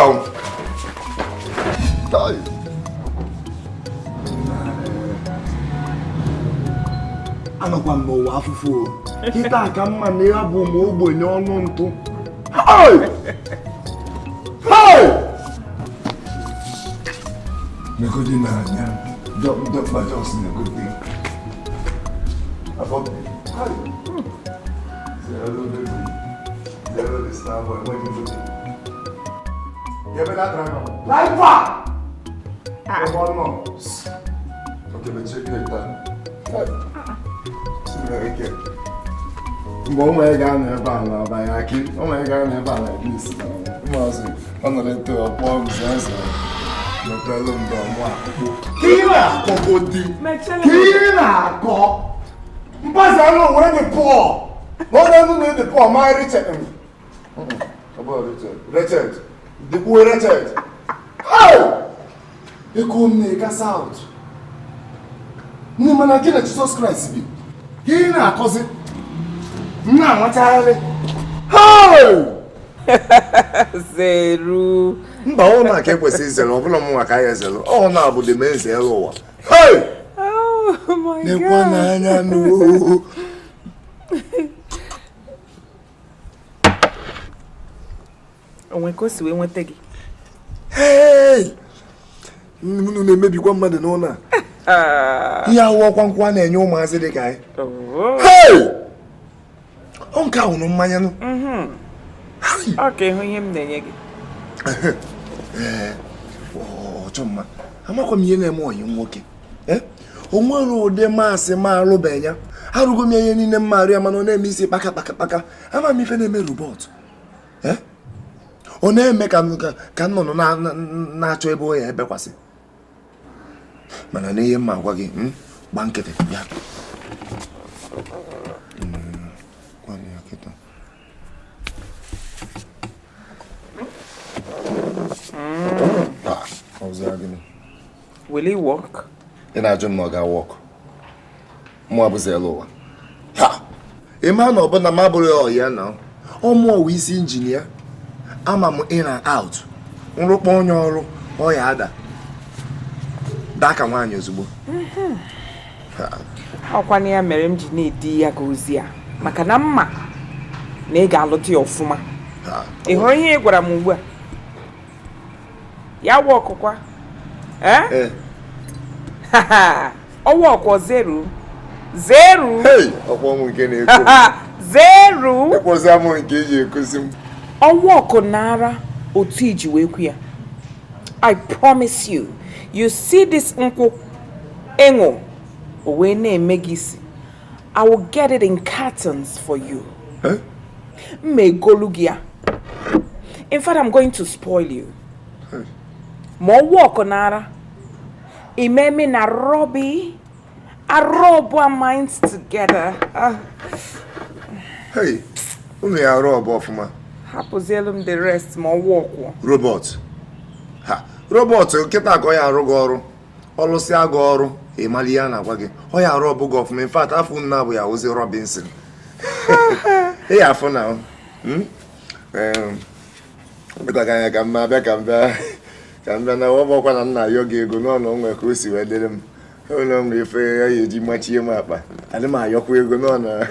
wow. Anọkwa m n'ụwa afụfụ kịta ka mma na ya bụ ma ogbenye ọnụ ntụ. Negodi n'anya, dọkpa Jos negodi. Zero the star boy, what you do? You better drive on. Life back! Come on, no. Okay, but check it out. Okay. Oh my God, never by Aki. Oh my God, never like this. Must honored to a poem says. No problem, Kina, Kokodi. Kina, Kok. But I know when the poor. What I know the poor, my Richard. About Richard. The poor Richard. How? You couldn't make us out. No man, I can't Jesus Christ. Kina, cousin. Now, what's happening? How? Zero. Mba ona ke kwesi zero, ọbụla m nwa ka ya zero. Ọ na abụ the main zero ụwa. Hey! Oh my God. Nekwa n'anya no. Onwe ko si we nwete gị. Hey! Nnụnụ na-emebikwa mmadụ n'ụlọ a. Ihe awụọkwa nkwa na-enye ụmụazị dị ka anyị. Hey! Ọ nke ahụ mmanya nụ. Okay, hụ ihe m na-enye gị. Chuma, amakwa m ihe na-eme oyi nwoke. O nwere ụdị maasị ma alụbeghị ya. Arụgo m ihe niile mmadụ ya mana ọ na-eme isi kpaka. Ama m ife na-eme robot. Ọ na-eme ka nnụnụ na-achọ ebe o ya ebekwasị. Mana n'ihe mma agwa gị, gba nkịtị ya. Will it work? In a job, no work. More buzeloa. Ha! A man of a marble ya now. Or more we see engineer. I'm in and out. Unropon your or yada. That can one use. Akwara mere m ji na-edi ya gozia. Maka na mma na ị ga-alụta ọfụma. Ị hụrụ ihe ị gwara m ugbu a? Ya wọkụkwa. Ọwọkwa zero. Hey! Ọkwa m nke na-ekwu. Zero. Ekwozi amụ nke eji ekuzi m. Ọwọkụ nara otu iji wee kwu ya. I promise you, you see this nkwụ engo owe na-eme gị isi. I will get it in cartons for you. Mmegolu gị ya. In fact, I'm going to spoil you. Ma ọwọkụ nara imeme na Robbie, I rub our minds together. Hey, unu ya rub ọfụma. Hapụzielu m the rest ma ọwọkụ. Robot. Ha, robot nkịta ka ọ ya arụ gị ọrụ. Ọlụsịa gị ọrụ, ịmali ya na-agwa gị. Ọ ya rub gị ọfụma. In fact, afọ nna abụ ya ozi Robinson. Ị ya afọ na. Bịta ka anya ka mma abịa ka mbịa. Ka mbịa na ọbọkwa na nna ayọ gị ego n'ọnụ onwe ka o si wee dịrị m. Ụlọ m ife ya eji machie m akpa. Adị m ayọkwa ego n'ọnụ.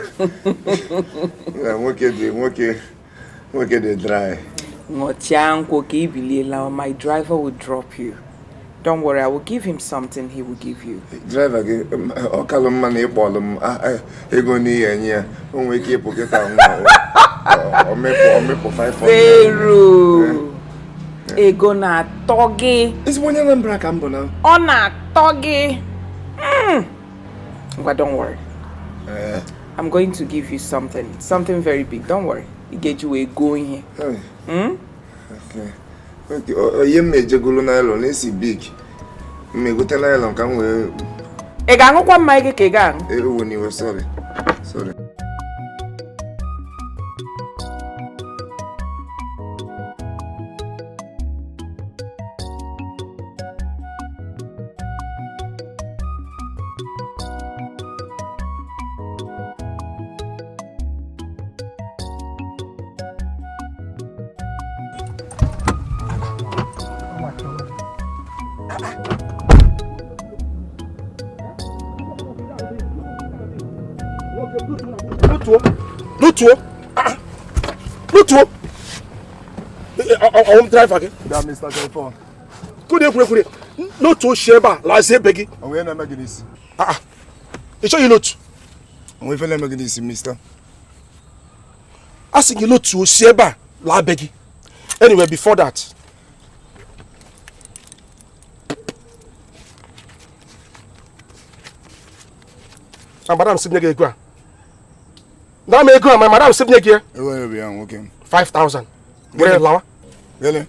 Nwoke dị dry. Ngọchia nkwụ ka ibiliela, my driver will drop you. Don't worry, I will give him something he will give you. Driver gị ọ kalụ mma na ịkpọlụ m ego n'ihe enye ya. O nwere ike ịpụ kịta nwa. Omepụ 500. Zero. Ego na-atọ gị. Ezigbo onye Anambra ka m bụ na. Ọ na-atọ gị. But don't worry. I'm going to give you something very big. Don't worry. You get you a go in here. Okay. Ye me jegulu nylon esi big. Me go tell nylon kan we. E ga ngokwa mma gị ka ị ga. Woni we sorry. Lutuo. I won't drive again. That Mr. Therefor. Kure. No to sheba, la say begi. And we never get this. You sure you lot? And we never get this, Mister. Asking you lot to sheba, la begi. Anyway, before that. Madam Sibnege Gwa. Now me go, my madam Sibnege. Where we are working? 5,000. Where lawa? Really?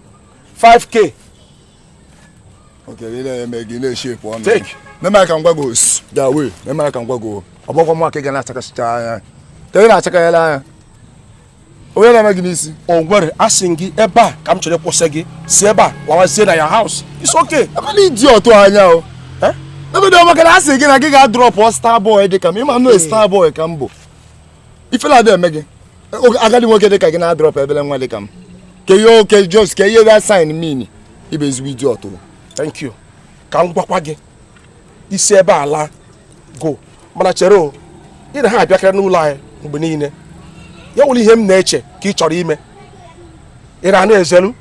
5K. Okay, we make in shape one. Take. Never can go that way. Never can go. About one can attack a star. Tell you, attack a we never get this. Oh, where asking eba come to the posegi. Seba, lawa say na your house. It's okay. I need you to hanya. Eh? Never do what can I say again. I get drop or star boy. They come. You man know a star boy cambo. If you like them, Megan. I got the work they can drop every one they come. Can you just can you that sign me? He is with you too. Thank you. Come back again. Iseba ala go. Mana chero. Ị ha abịa kere n'ụlọ anyị mgbe niile. Ya wuli ihe m na-eche ka ị chọrọ ime. Ị na-anụ ezelu.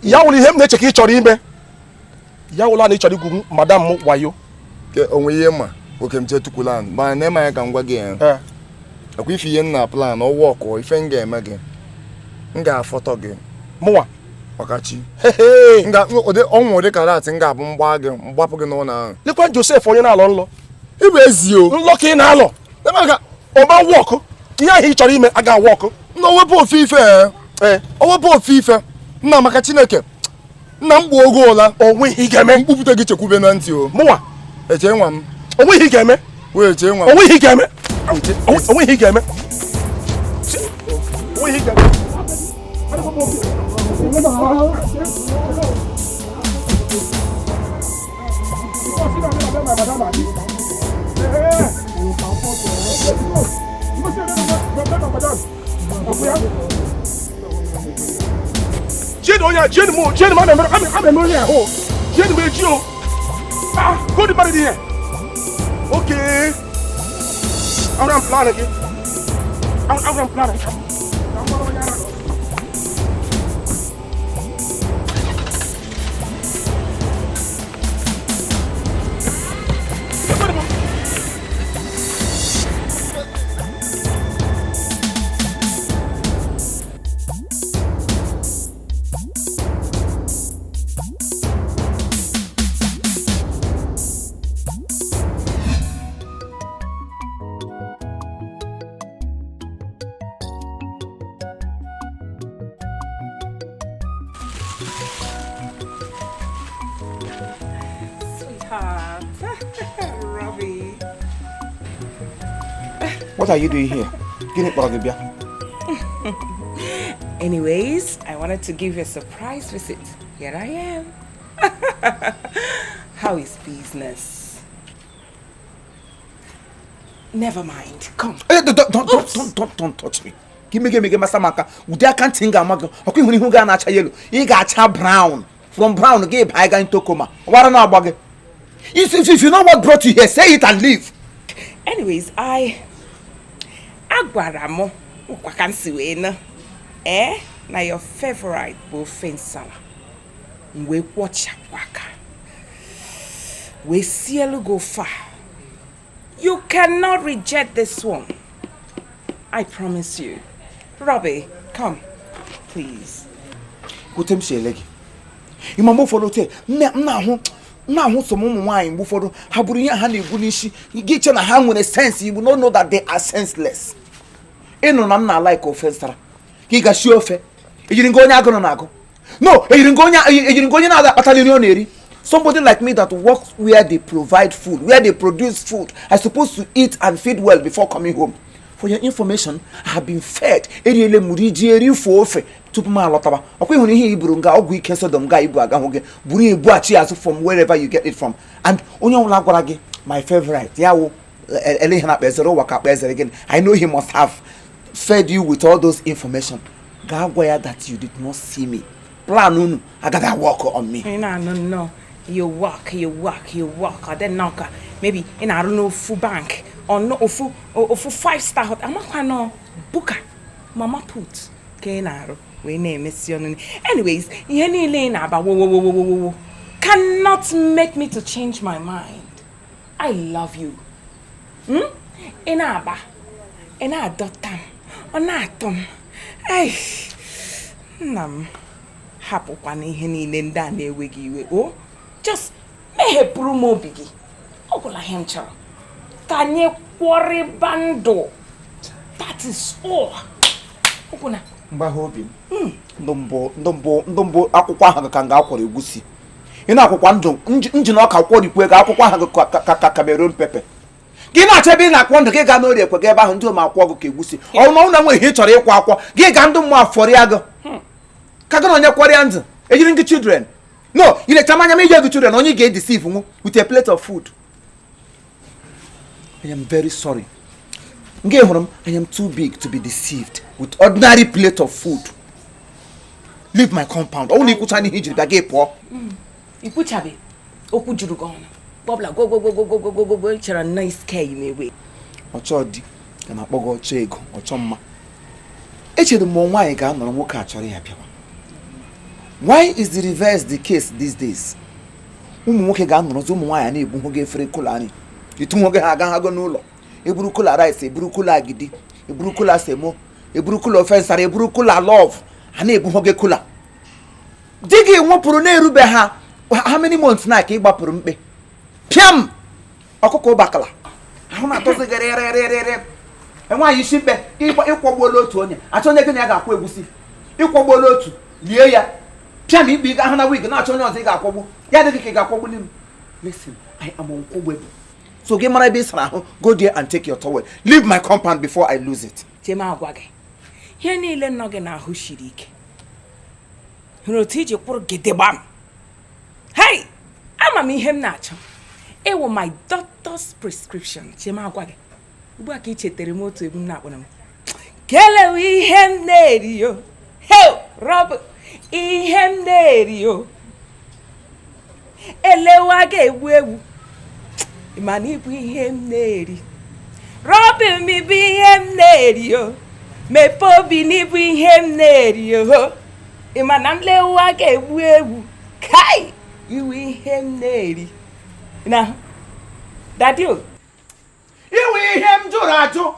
Ya wuli ihe m na-eche ka ị chọrọ ime. Ya wula na ị chọrọ igwu madam m wayo. Ke onwe ihe ma oke m je tukulan. Ma na ema ya ka ngwa gị. Akwa ife ihe na plan o work o ife nga eme gị. Nga foto gị. Mụwa. Wakachi. Nga onwo de karat nga abụ mgbapụ gị n'ụlọ ahụ. Lekwa Joseph onye na-alọ nlọ. Ibe ezi o. Nlọ ka ị na-alọ. Emaga ọba wọk. Ihe ahụ ị chọrọ ime aga wọk. Nna wepụ ofe ife o wepụ ofe ife. Nna maka Chineke. Nna m gbo ogo ụla. Onwe ihe ga-eme. Mkpupụta gị chekwube na ntị o. Mụwa. Eche nwa m. Onwe ihe ga-eme. Wee eche nwa m. Onwe ihe ga-eme. Onwe ihe ga-eme. Onwe ihe ga-eme. Jane, I'm a millionaire. Jane, go to marry here. Okay. I'm planning again. I'm planning. Robbie. What are you doing here? Anyways, I wanted to give you a surprise visit. Here I am. How is business? Never mind. Come. Hey, don't touch me. Give me, Masamaka. I can't think I'm going to yellow. You got brown. From brown, give I got into coma. What an abog. If you know what brought you here, say it and leave. Anyways, Akwara mo wakansiwe na your favorite buffet sala. We watch waka. We cielo go far. You cannot reject this one. I promise you. Robbie, come, please. Go tell me leg. You mama follow te. Now some wine before Haburiya Hani Gunishi, you get your hand with a sense, you will not know that they are senseless. No, I'm not like offense. He got sure fair. You didn't go nago. No, you didn't go another battalion. Somebody like me that works where they provide food, where they produce food, are supposed to eat and feed well before coming home. For your information, I have been fed. Eriele murijeri fofe. Tupuma lotaba. Okay, when he burunga ogui keso domga ibu agahoge. Buri ibu achi from wherever you get it from. And onyo lagwarage, my favorite. Yawo elehana bezero waka bezer again. I know he must have fed you with all those information. Gawaya that you did not see me. Planunu, I gotta walk on me. No. You walk. Or then knock. Maybe in I don't know full bank or no full 5-star hotel. I'm not no booker. mama put ke na-arụ wee na-emesi ọnụ. Anyways, ihe niile na-aba wo cannot make me to change my mind. I love you. Ina aba. Ina adoptam. Ona atom. Ay. Nam. Hapụkwa na ihe niile ndị a na-eweghị iwe. Oh, just mehepụrụ m obi gị. Ọ gwụla ihe m chọrọ. Ka anyị kwọrịba ndụ. That is all. Okuna. Mgbagha obi m. Ndụ akwụkwọ ahụ ka nga akwọrọ egusi. Ị na-akwụkwọ ndụ njin ọka kwọrikwe ga akwụkwọ ahụ ka Cameroon pepper. Gị na-achebe ị na-akwọ ndụ gị ga n'ori ekwe ga ebe ahụ ndị ụmụ akwụkwọ gị ka egusi. Ọ na ụna nwe ihe ị chọrọ ịkwọ akwọ gị ga ndị mmụọ afọrịa gị. Ka gị na onye kwọrịa ndụ ejiri ndị children. No, ị na-echa manya m ije gị children onye ga-edeceive nwu with a plate of food. I am very sorry. Nge hụrụ m, I am too big to be deceived with ordinary plate of food. Leave my compound. Ọ na ikwucha n'ihe ijiri bịa gị pụọ. Ikwuchabe okwu juru gị ọnụ. Bọbla go chere nice care imewe. Ọchọ dị ka na-akpọ gị ọchọ ego, ọchọ mma. Echere m nwaanyị ga-anọrọ nwoke a chọrọ ya bịawa. Why is the reverse the case these days? Ụmụ nwoke ga-anọrọzi ụmụ nwaanyị na-ebu nwoke efere kola anyị. Itu nwoke ha agaghị n'ụlọ. Eburu kola rice, eburu kola agidi, eburu kola semo, eburu kola ofensara, eburu kola love. Ha na-ebu nwoke kola. Di gị nwụpụrụ na-erube ha how many months na ka ị gbapụrụ mkpe? Piam! Ọkụkọ ụbakala. Ahụ na-atọzi gịrịrịrịrịrị. Enweghị isi mkpe ịkwọgbuola otu onye. Achọ onye gị na ya ga-akwụ egusi. Ịkwọgbuola otu, lie ya. Piam ikpe ịga ahụ na wig na-achọ onye ọzọ ị ga-akwọgbu. Ya adịghị ka ị ga-akwọgbuli m. Listen, I am unkwọgbable. So gị mara ebe ị sara ahụ, go there and take your towel. Leave my compound before I lose it. Chema agwa gị. Ihe niile nọ gị n'ahụ shiri ike. Hụrụ otu iji kwụrụ gidigbam. Hey! Ama m ihe m na-achọ. Ewu my doctor's prescription. Chema agwa gị. Ugbu a ka ị chetere m otu egwu m na-akpọrọ m. Kelewu ihe m na-eri yo. Hey! Rob! Ihe m na-eri yo. Elewa ga-egbu egwu. Ịmana ịbụ ihe m na-eri. Robin mi bụ ihe m na-eri yo. Mepe obi n'ịbụ ihe m na-eri yo. Ịmana m lewa ga-egbu egwu. Kai! Iwu ihe m na-eri. Na Dadio. Iwu ihe m jụrụ ajụ.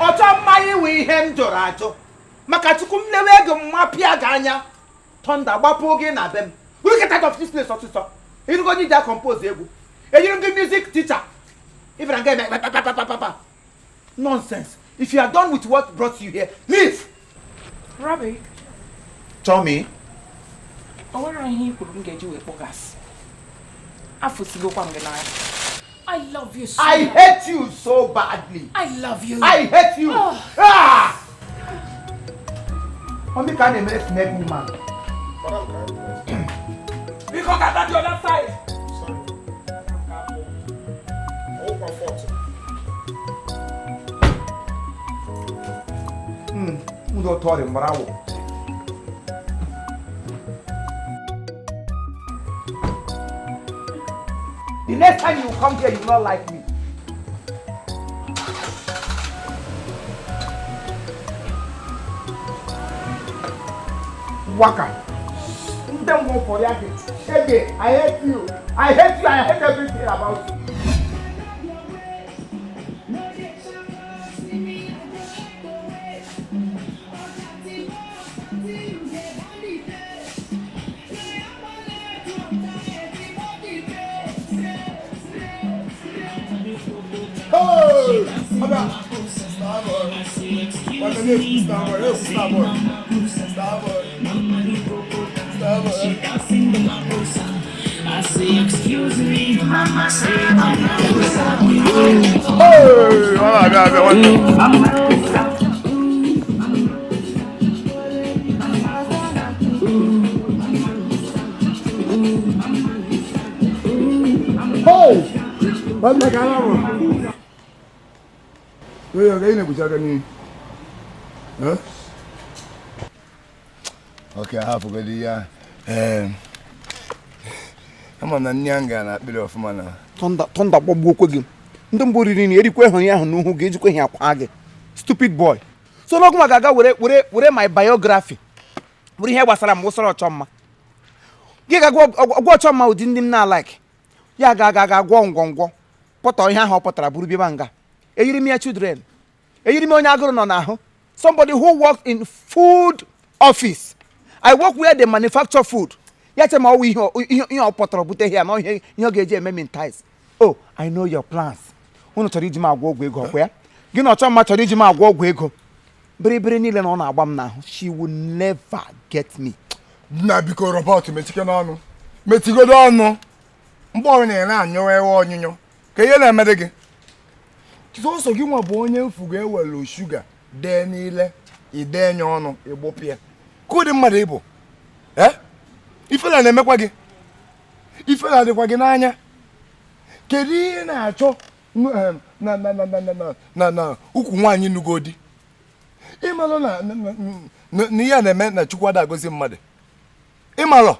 Ọchọ mmanya iwu ihe m jụrụ ajụ. Maka Chukwu m lewe ego mma pịa gị anya. Thunder gbapụ gị na be m. We get out of this place ọsịsọ. Ịrụgo onye ji compose egwu. Ejiri ndị music teacher. If I get papa. Nonsense. If you are done with what brought you here, leave. Robbie. Tell me. I love you so I hate you so badly. I love you. I hate you. Oh. Ah! Only can a make me man. Because at the other side. Udo tori bravo. The next time you come here, you will not like me. Waka. Don't go for that. Hey, I hate you. I hate you. I hate everything about you. I say, excuse me, mama say, Okay, I have already. I'm on a nyanga na bit of mana. Thunder gbagbu okwe gị. Ndị mbụ riri na erikwe hụ ya ahụ n'uhu ga-ejikwa ihe akwa gị. Stupid boy. so n'okwu maka aga were my biography were ihe gbasara m wụsara ọchọ mma gị ga-agwa ọchọ mma ụdị ndị m na-like ya ga gwọ ngwongwo pọtọ ihe ahụ ọ pụtara bụrụ bịaba nga eyiri m ya children eyiri m onye agụrụ nọ n'ahụ somebody who works in food office. I work where they manufacture food. Ya che ma ọ ihe ọ pụtara bute here na ihe ọ ga-eji eme mintize. Oh, I know your plans. Unu chọrọ iji m agwọ ọgwụ ego ọkwa ya gị na ọchọ mma chọrọ iji m agwọ ọgwụ ego bịrịbịrị niile na ọ na-agba m n'ahụ. She will never get me. Na biko robot metike n'ọnụ metigodo ọnụ mgbe ọrụ na-anyụ ewe onyinyo ka ihe na-emede gị ọsọ gị nwa bụ onye mfu ga-ewelu shuga dee niile ide nye ọnụ ịgbụpịa kụdị mmadụ ịbụ ifela na-emekwa gị ifela dịkwa gị n'anya kedu ihe na-achọ na ukwu nwaanyị nugodi ịmalụ na ihe na-eme na Chukwu ada agọzi mmadụ ịmalụ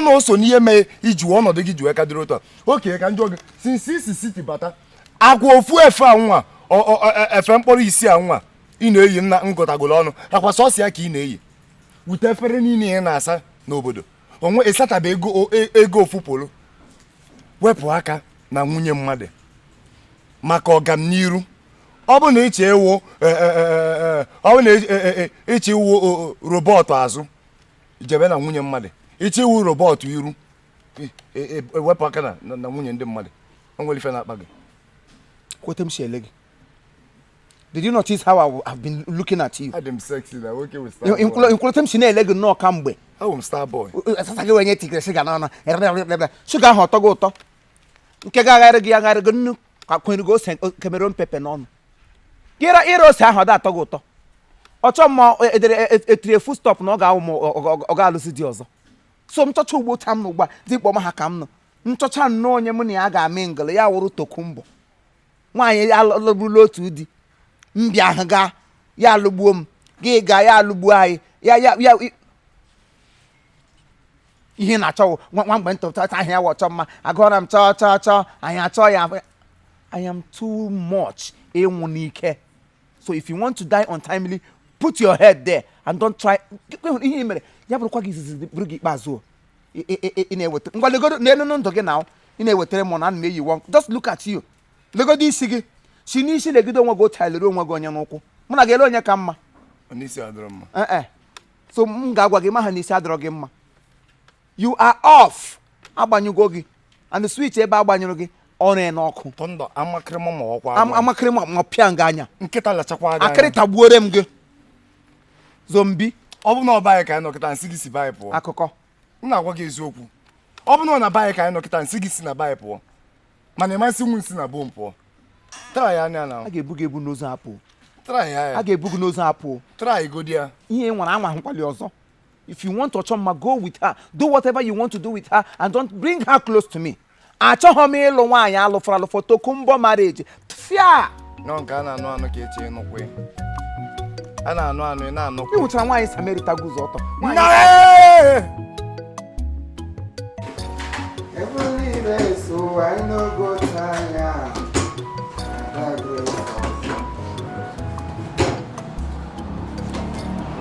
na o so n'ihe mee iji ọnọdụ gị ji wee kadịrị otu a oke ka njọ gị since isi siti bata agwa ofu efe anwa efe mkpọrọ isi anwa ị na-eyi nna ngọtagolo ọnụ akwa sọsị ya ka ị na-eyi wute efere niile ihe na-asa n'obodo onwe ịsataba ego ofu polo wepụ aka na nwunye mmadụ maka ọganiru ọ bụ na ịche iwu robọtụ azụ jebe na nwunye mmadụ iche iwu robọtụ iru ewepụ aka na nwunye ndị mmadụ onwere ife na-akpa gị Kwete m shele gị. Did you notice how I've been looking at you? I'm sexy now. Okay, we start. Inkwete m shine ele gị nnọọ kamgbe. I'm star boy. Sasa gị wenye tigre siga na sugar ahụ ọtọ gị ụtọ nke ga-agharị gị nnu ka kwenu gị ose Cameroon pepper n'ọnụ gị ire ose ahụ ọ atọ gị ụtọ ọchọ mma etiri full stop na ọ ga-awụ m ọ ga-alụzi dị ọzọ so m chọcha ugbo tam n'ugba dị kpọm ha ka m nọ nchọcha nnọọ onye mụ na ya ga-amị ngele ya wụrụ tokumbo nwaanyị alụgbula otu di mbịa ahụ ga ya alụgbuo m gị ga ya alụgbuo anyị ya ihe na-achọ nwa mgbe ntụtata ahịa wa ọchọ mma agụọra m chọọ anyị achọ ya. I am too much ịnwụ n'ike. So if you want to die untimely, put your head there and don't try. Ihe mere ya bụrụkwa gị izizi bụrụ gị ikpeazụ ị na-eweta ngwa legodo n'elu ndụ gị na ị na-ewetara m na ana m eyi wọn. Just look at you. Legodo isi gị si n'isi legide onwe gị otailere onwe gị onye n'ụkwụ mụ na ga-ele onye ka mma. N'isi adịrọ mma. So m ga-agwa gị ma ha n'isi adịrọ gị mma. You are off. Agbanyụgo gị and the switch ebe agbanyụrụ gị ọ na-n'ọkụ. Tọndọ amakịrị m ma ọkwa. Amakịrị m ma pịa nga anya. Nkịta lachakwa aga. Akịrị tagbuore m gị. Zombi. Ọ bụ na ọ baghị ka anyị nọkịta nsị gị si baghị pụọ. Akụkọ. M na-agwa gị eziokwu. Ọ bụ na ọ na-abaghị ka anyị nọkịta nsị gị si na baghị pụọ. Mana ịmasị nwu nsị na bom pụọ. Try ya anya na. A ga-ebu gị ebu n'ozu apụ. Try ya. A ga-ebu gị n'ozu apụ. Try godi ya. Ihe nwere anwa nkwali ọzọ. If you want to choma, go with her. Do whatever you want to do with her and don't bring her close to me. Achọghọ m ịlụ nwaanyị alụfọrọ alụfọ tokumbo marriage. Fia. No nke a na-anụ ka eche nụkwe. A na-anụ ị na-anụkwe. Ị nwụchara nwaanyị Samerita guzo ọtọ. So I no go tire.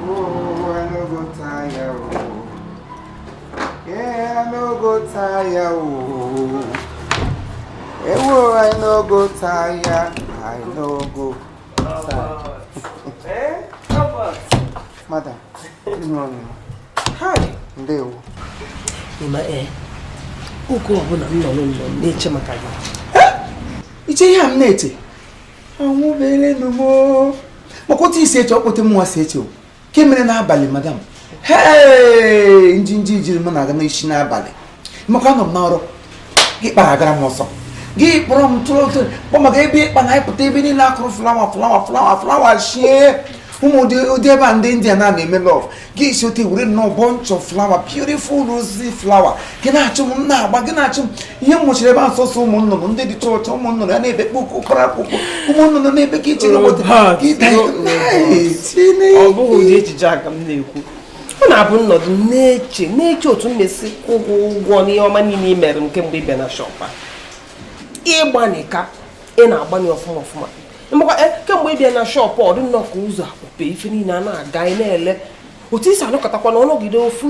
Oh, I no go tire. Oh. Yeah, I no go tire. Oh. Oh, I no go tire. I no go tire. Madam, good morning. Hi. Ndewo. Ima oge ọbụla m nọ na-eche maka gị. Iche ihe m na-eche. Anwụbele numo. Maka otu isi eche ọkpụte m nwa si eche o. Ke mere n'abalị madam. Hey, njinji jiri m na-aga n'isi n'abalị. Maka anọ m n'ọrụ. Gị kpara agara m ọsọ. Gị kpọrọ m tụrụ kpọ maka ebe ịkpa na ịpụta ebe niile akụrụ flawa shie. Ụmụ ụdị ebe a ndị India na-eme love. Gị isi ote were nnọọ bunch of flower, beautiful rosy flower. Gị na-achụ m na-agba gị na-achụ m ihe m mụchiri ebe a nsọsọ ụmụ nnụnụ ndị dị chọọchị ụmụ nnụnụ ya na-ebe kpụkụ kpara akpụkpụ ụmụ nnụnụ na-ebe ka iche n'obodo gị ọ bụghị ụdị echiche a ka m na-ekwu. Ọ na-abụ nnọdụ na-eche otu m na-esi kwụgwọ ụgwọ n'ihe ọma niile i mere m kemgbe ị bịa na shop a. Ịgbani ka ị na-agbanye ọfụma mmakwa kemgbe ị bịa na shop ọ dị nnọọ ka ụzọ akpụpe ife niile a na-aga ị na-ele otu isi anọkọtakwa na ọnọgide ofu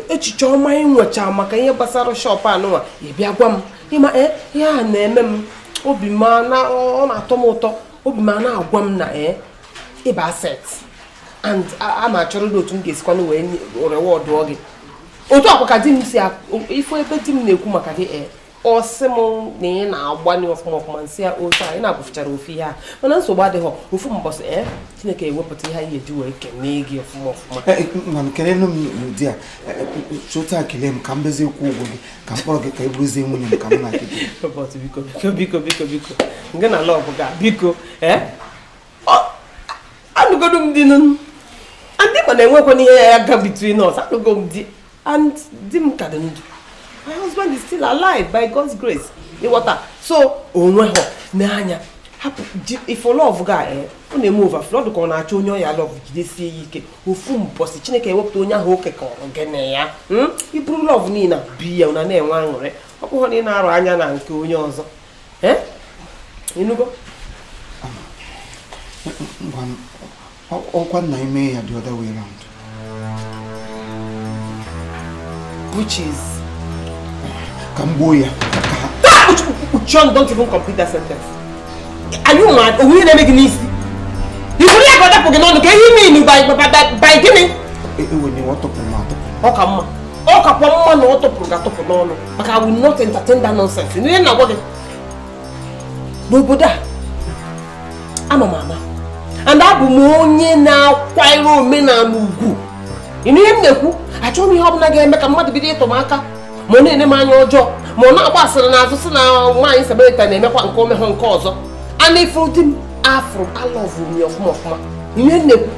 echiche ọma ịnwecha maka ihe gbasara shop anụnwa ị bịa gwa m ịma ihe a na-eme m obi m ọ na-atọ m ụtọ obi m na-agwa m na ịba asset and a na-achọrọ otu m ga-esikwana wee rewọdụọ gị otu akwa ka di m si ifo ebe di m na-ekwu maka gị ọ sị m na ị na-agbanye ọfụma nsị ya otu a ị na-abụfụchara ofu ihe a mana nsogbu adịghị ofu mbọsị Chineke ewepụta ihe anyị eji wee kenee gị ọfụma kelenu m n'ụdị a chọta kelee m ka m bezie kwụ ụgwọ gị ka m kpọrọ gị ka e buruzie nwunye m ka m na-akị biko nke na lọv ga biko anụgodo m di ndị ma na-enwekwa n'ihe ya ga between us anụgo m di and di m ka dị ndụ my husband is still alive by God's grace ịghọta so onwe ha n'anya hapụ ifo lọv ga ọ na-eme overflow ka ọ na-achọ onye ọya lọv jidesie ya ike ofu mbọsị Chineke ewepụta onye ahụ oke ka ọrụ gị na ya iburu lọv niile bi ya na na-enwe aṅụrị ọ bụghị na ị na-arụ anya na nke onye ọzọ ịnụgo ọkwa nna ime ya the other way around which is ka m gbuo ya John, don't even complete that sentence. Are you mad? Or will make it easy? You will never get Pokemon. Can you mean by giving? When you want to promote, come on, not to Pokemon. But I will not entertain that nonsense. You know what? Buddha, I'm a mama. And I will moan now, quite men and Mugu. You know, I told me how I can make a mother be to Maka. Money in a manual job. Mona gbasara n'azụ si na nwaanyị Samaritan na-emekwa nke ome ha nke ọzọ a na-efuru di m afro alọvụ m ya ọfụma ihe nnekwu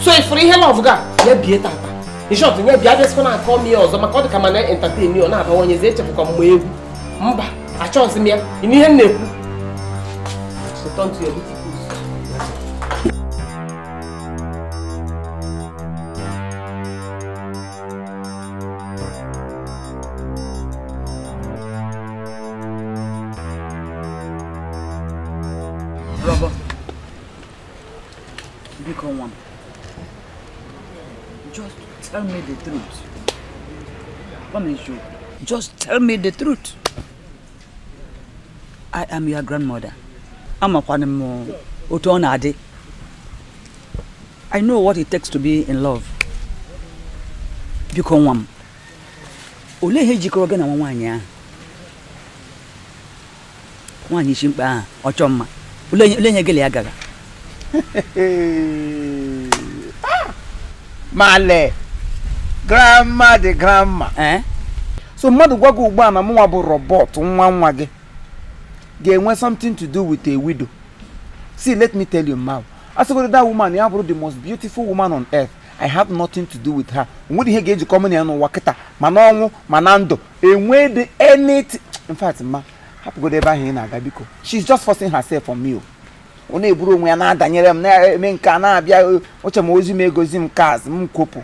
so ifuru ihe lọvụ ga ya bie tata ishọt nye bịa bịasikwa na aka ọmị ya ọzọ maka ọ dị ka mana entertain ọ na-abawanyezi echepụkwa mgbe egwu mba achọghịzi m ya ihe nnekwu so turn to your beautiful. Just tell me the truth. Promise you. Just tell me the truth. I am your grandmother. I'm a Kwanemo Otonade. I know what it takes to be in love. Become one. Ole hejiko gana wanya. Wani shimpa ochoma. Ole nyegele agaga. Male grandma the grandma so mmadụ gwa gị ugbu a na mụnwa bụ robot nwa gị ga-enwe something to do with a widow. See, let me tell you now, as I go to that woman, ya bụrụ the most beautiful woman on earth. I have nothing to do with her. Nwere ihe ga-eji kọmụnị ya n'ụwa kịta ma n'ọnwụ ma na ndụ enwe anything. In fact, ma hapụgodo ebe ahụ ị na-aga biko. She's just forcing herself on me. Ọ na-eburu onwe ya na-adanyere m na-eme nke a na-abịa oche ma ozi m egozi m cars m kwopụ.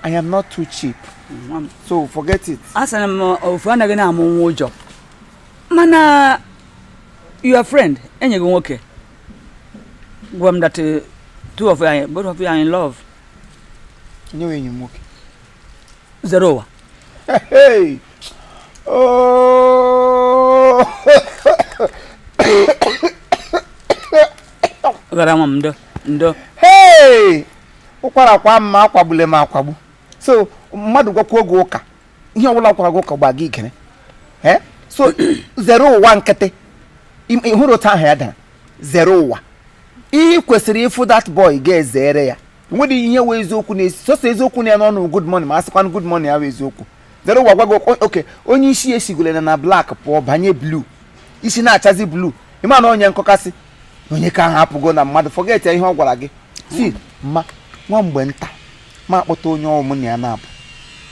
I am not too cheap. So forget it. Asana m ofu anaghị na-amụ nwa ụjọ. Mana your friend enye gị nwoke. Gwa m that both of you are in love. Nye enyi m nwoke. Zero. Hey. Oh. Ndo. Hey! Ụkwara kwa mma akwagbule m akwagbu. So mmadụ gwakwa oge ụka. Ihe ọbụla kwara gị ụka gba gị ikere. So zero ụwa nkịtị. Ịhụrụ otu ahụ ya dara. Zero ụwa. Ị kwesịrị ịfụ that boy ga-ezere ya. Nwere ihe wee eziokwu na-esi. Sọsọ eziokwu na ya n'ọnụ good morning ma asịkwanụ good morning ya wee eziokwu. Zero ụwa gwa gị okay, onye isi esigole na black pụọ banye blue. Isi na-achazi blue. Ịma na onye nkọkasị. Onye ka hapụgo na mmadụ forget ya ihe ọ gwara gị. Si ma nwa mgbe nta ma akpọta onye ọmụ na ya na-abụ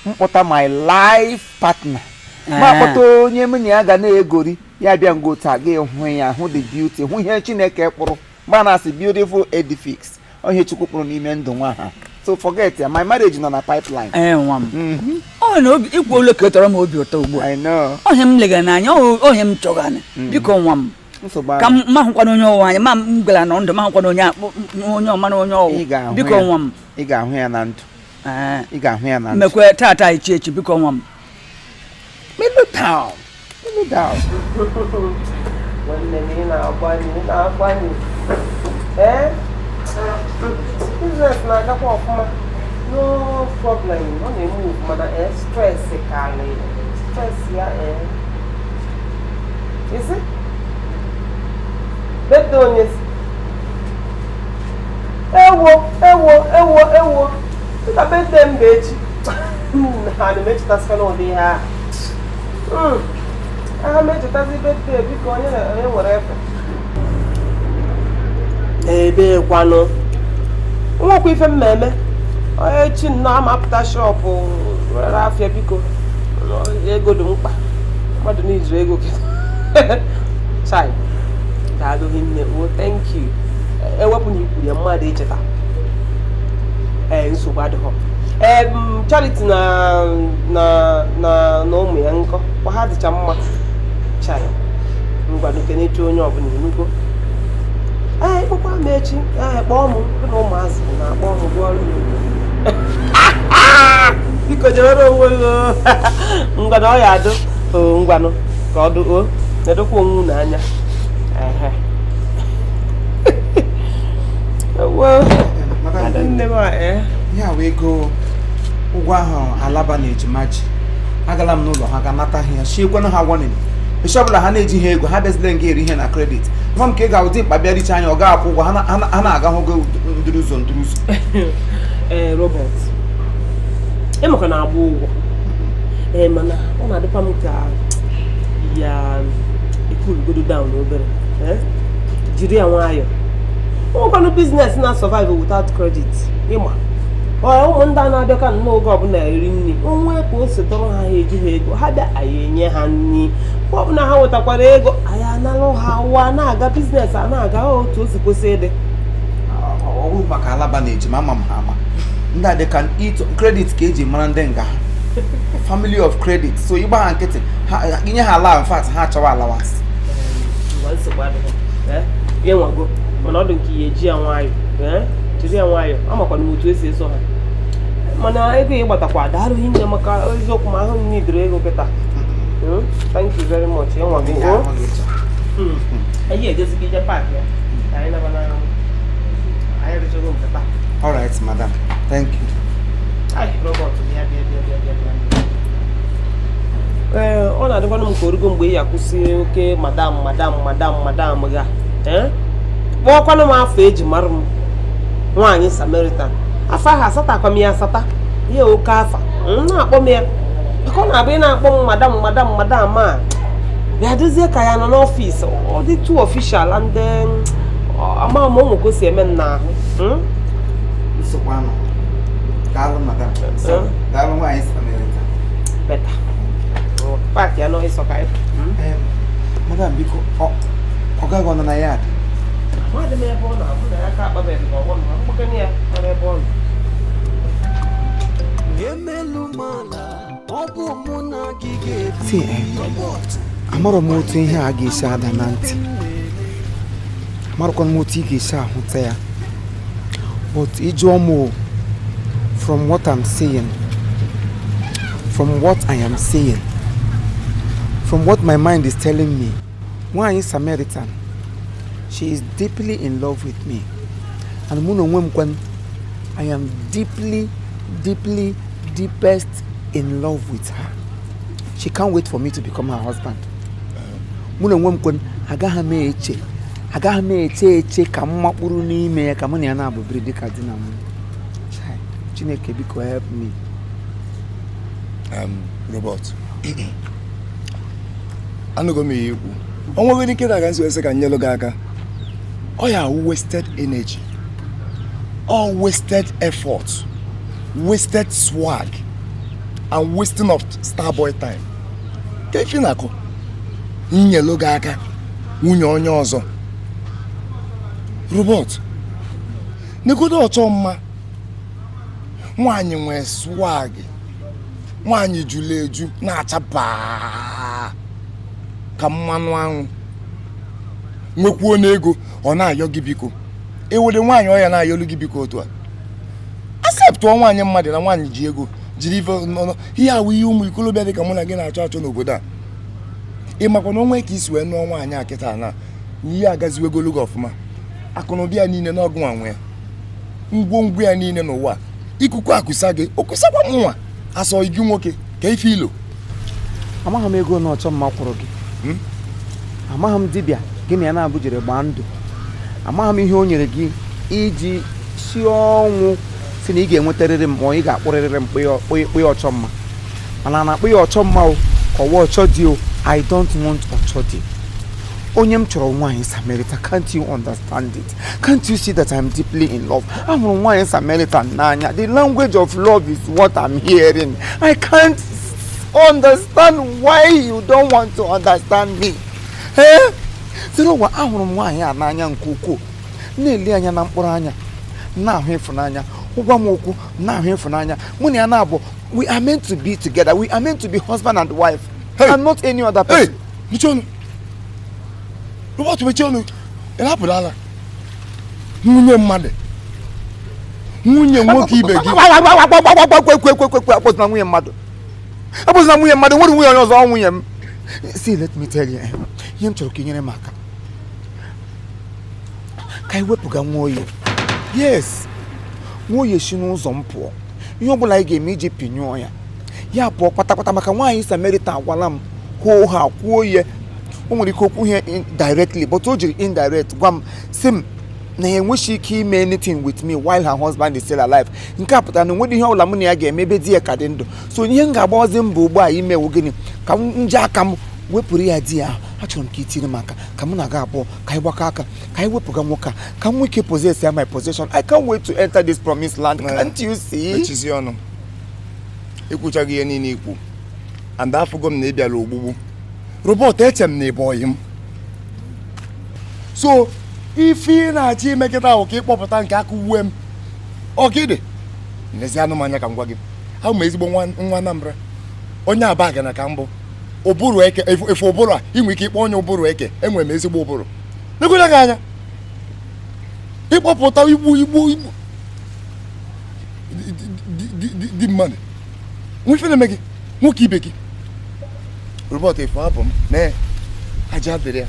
mkpọta my life partner ma akpọta onye m na ya ga na-egori ya bịa ngo taa gị hụ ya hụ the beauty hụ ihe Chineke kpụrụ gba na-asị beautiful edifice onye Chukwu kpụrụ n'ime ndụ nwa ha. So forget ya, my marriage nọ na pipeline. Nwa m. Ọ na obi ikwu ole ka tọrọ m obi ụtọ ugbu a. I know. Onye m lega n'anya onye m chọgana biko nwa m ka mma hụkwana onye ọwa anya ma m gwara na ndụ ma hụkwana onye ọma na onye ọwụ biko nwa m ị ga-ahụ ya na ndụ ị ga-ahụ ya na ndụ mekwe tata echi biko nwa m Mellow down. Nwanne m ị na-agbanye business na-agakwa ọfụma no problem ọ na-eme mana stress karịrị stress ya isi bedo onye ewo dịka bede m bụ echi ha na-emechetasịkwa n'ụdị ha aha mechetazi bede biko onye nwere efe ebe kwanụ nwekwa ife mmemme onye chi nnọọ amapụta shọpụ rere afịa biko ego dị mkpa mmadụ n'izu ego chai daalụghị nne o thank you ewepụ na ikwuru ya mmadụ icheta nsogbu adịghọ Charity na ụmụ ya nkọ kwa ha dịcha mma chai ngwado kenechi onye ọbụla enugo kpọkwa m echi kpọọ m na ụmụazị na-akpọ m gụọ ọrụ biko jewere onwe ngwanụ ọ ya adụ ngwanụ ka ọ dụ na-edokwa onwe n'anya ya wee go ụgwọ ahụ alaba na ejima ji agala m n'ụlọ ha ga-anata ya chiekwana ha warning echi ọbụla ha na-ejighị ego ha bezile nga eri ihe na kredit nwa m ka ị ga-ụdị mkpa bịa richa anya ọ ga-akwụ ụgwọ ha na-aga hụgo ndịrị ụzọ Robert emeka na-agba ụgwọ mana ọ na-adịkwa m ka ya ekulugodo down obere jiri ya nwayọ ụgwanụ biznes na survive without credit ịma ụmụ ndị a na-abịa ka n'oge ọbụla eri nri onwe ka o setọrọ ha ejighị ego ha bịa anyị enye ha nri ọbụla ha nwetakwara ego anyị analụ ha ụwa na-aga biznes a na-aga otu o si kwesị ịdị ọwụ maka alaba na ejima ama m ha ama ndị a dịka kredit ka eji mara ndị nga family of credit so ịgba ha nkịtị inye ha ala in fact ha achọwa allowance ihe nwago mana ọ dị nke ihe eji ya nwayọ jiri ya nwayọ amakwana m otu esi eso ha mana ego ịgbatakwa daalụ hinne maka eziokwu ma ahụ nidiri ego kịta thank you very much enwago anyị ejezighi ije paakị ya anyị nabana anyị rụchago nkata all right madam thank you Robert ọ na-adịkwana m ka orugo mgbe ị ya kwụsị oke madam ga kpọọkwanụ m afọ eji mara m nwaanyị Samaritan afọ ahụ asatakwa m ya asata ihe oke afa na-akpọ m ya maka ọ na-abụ ị na-akpọ m madam a bịa dozie ka ya nọ n'ọfịs ọ dị too official and ama m ụmụ ka o si eme m n'ahụ daalụ nwaanyị Samaritan beta paakị ya nọ ịsọ ka ya madam biko ọ gaghị ọnụ na ya mmadụ m ebe ọ na-abụ na ya ka akpabeghị ka ọgbọ na mgbakọnye ya nọ ebe ọ nọ amarọ m otu ihe a ga-esi ada na ntị amarakwana m otu ị ga-esi ahụta ya but ịjụọ m from what I'm saying from what I am saying from what my mind is telling me nwaanyị Samaritan she is deeply in love with me and mụ na onwe m kwan I am deepest in love with her. She can't wait for me to become her husband. Mụ na onwe m kwan agaghị m eche ka m makpụrụ n'ime ya ka mụ na ya na-abụbiri dịka di na nwunye. Chineke biko help me. Robert anụgo m ihe ikwu o nweghị ike na aga nso ese ka nyelụ gị aka ọ ya wasted energy all wasted effort wasted swag and wasting of starboy time ka ife na-akụ nyelụ gị aka nwunye onye ọzọ Robert negodo ọchọ mma nwaanyị nwee swag nwaanyị jụrụ eju na-acha baa ka mmanụ anwụ nwekwuo n'ego ọ na-ayọ gị biko ewere nwaanyị ọ ya na-ayọlu gị biko otu a accept nwaanyị mmadụ na nwaanyị ji ego jiri ife ihe awụ ihe ụmụ ikolobịa dị ka mụ na gị na-achọ achọ n'obodo a ịmakwa na onwe ka isi wee nụọ nwaanyị a kịta na ihe agaziwegolu gị ọfụma akụnụbịa ya niile n'ọgụ nwanwe ya ngwongwo ya niile n'ụwa ikuku akụsa gị okusakwa nwa asọ gị nwoke ka ife ilo amaghị m ego na ọchọ mma kwụrụ gị amaghị m dibịa gị na ya na-abụ jere gbaa ndụ amaghị m ihe o nyere gị iji si ọnwụ si na ị ga-enwetarịrị m ma ị ga-akpụrịrị m kpụ ya ọchọ mma mana na-akpụ ya ọchọ mma o ọwa ọchọ dị o I don't want ọchọ dị onye m chọrọ nwaanyị Samarita, can't you understand it? Can't you see that I'm deeply in love? Ahụrụ nwaanyị Samarita n'anya. The language of love is what I'm hearing. I can't understand why you don't want to understand me. Zero ụwa ahụrụ m nwaanyị a n'anya nke ukwuu na-ele anya na mkpụrụ anya na-ahụ ịfụnanya ụgwa m okwu na-ahụ ịfụnanya mụ na ya na-abụ we are meant to be together, we are meant to be husband and wife and not any other person. Robert Mechonu, ịrapụrụ ala nwunye mmadụ nwunye nwoke ibe gị akpọzina nwunye mmadụ nwere nwunye onye ọzọ nwunye m. See, let me tell you, ihe m chọrọ ka inyere m aka ka iwepụga nwa oye. Yes, nwa oye si n'ụzọ m pụọ ihe ọ bụla anyị ga-eme iji pinyụọ ya pụọ kpatakpata maka nwaanyị Samarita agwala m kwuo ha kwuo ya o nwere ike okwu ihe directly but o jiri indirect gwa m si m na ya enweghị ike ime anything with me while her husband is still alive. Nke a pụtara na onwere ihe ọbụla mụ na ya ga-eme ebe di ya ka dị ndụ. So ihe m ga-agbawazi mbọ ugbu a imewu gịnị ka m nje aka m wepụrụ ya di ya ahụ. Achọrọ m ka itiri m aka ka mụ na-aga abụọ ka anyị gbakọ aka ka anyị wepụga nwoke a ka m nwee ike possess ya my possession. I can't wait to enter this promised land. Can't you see? Echizi ọnụ ikwuchaghị ihe niile ikwu and afụgo m na ịbịala ogbugbu Robert eche m na ịbụ ọyị m so ife ị na-achọ imekịta ahụ ka ịkpọpụta nke aka uwe m ọgịdị n'ezi anụmanya ka m gwa gị ahụ ma ezigbo nwa Anambra onye Abaga na ka mbụ ụbụrụ eke efe ụbụrụ a inwe ike ịkpọ onye ụbụrụ eke enwere m ezigbo ụbụrụ nekwere gị anya ịkpọpụta igbo dị mmadụ nwefe na-eme gị nwoke ibe gị Robert efe abụ m na aja dịrị ya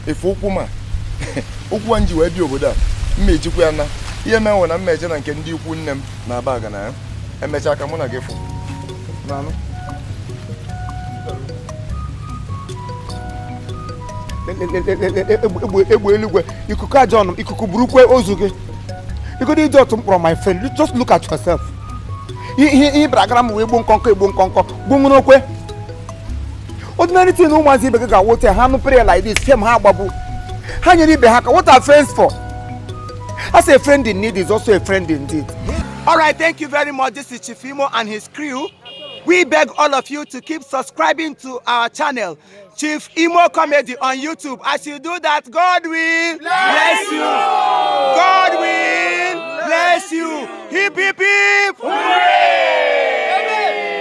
efe ụkwụ ma ụkwụ nji wee bịa obodo a mma ejikwa ya na ihe menwe na mmeje na nke ndị ikwu nne m na Abaga na ya emechaa ka mụ na gị fụ egbe eluigwe ikuku aja ọnụ ikuku burukwe ozu gị igodo ije otu mkpọrọ my friend just look at yourself. ihe bragara m wee egbo nkọnkọ gbunwere okwe ordinary thing ụmụazị ibe gị ga-awote ha nụpere ya like this fem ha agbabu ha nyere ibe ha ka what are friends for? As a friend in need is also a friend indeed. All right, thank you very much. This is Chief Imo and his crew. We beg all of you to keep subscribing to our channel, Chief Imo Comedy on YouTube. As you do that, God will bless you. God will bless you. Hip, hip, hip.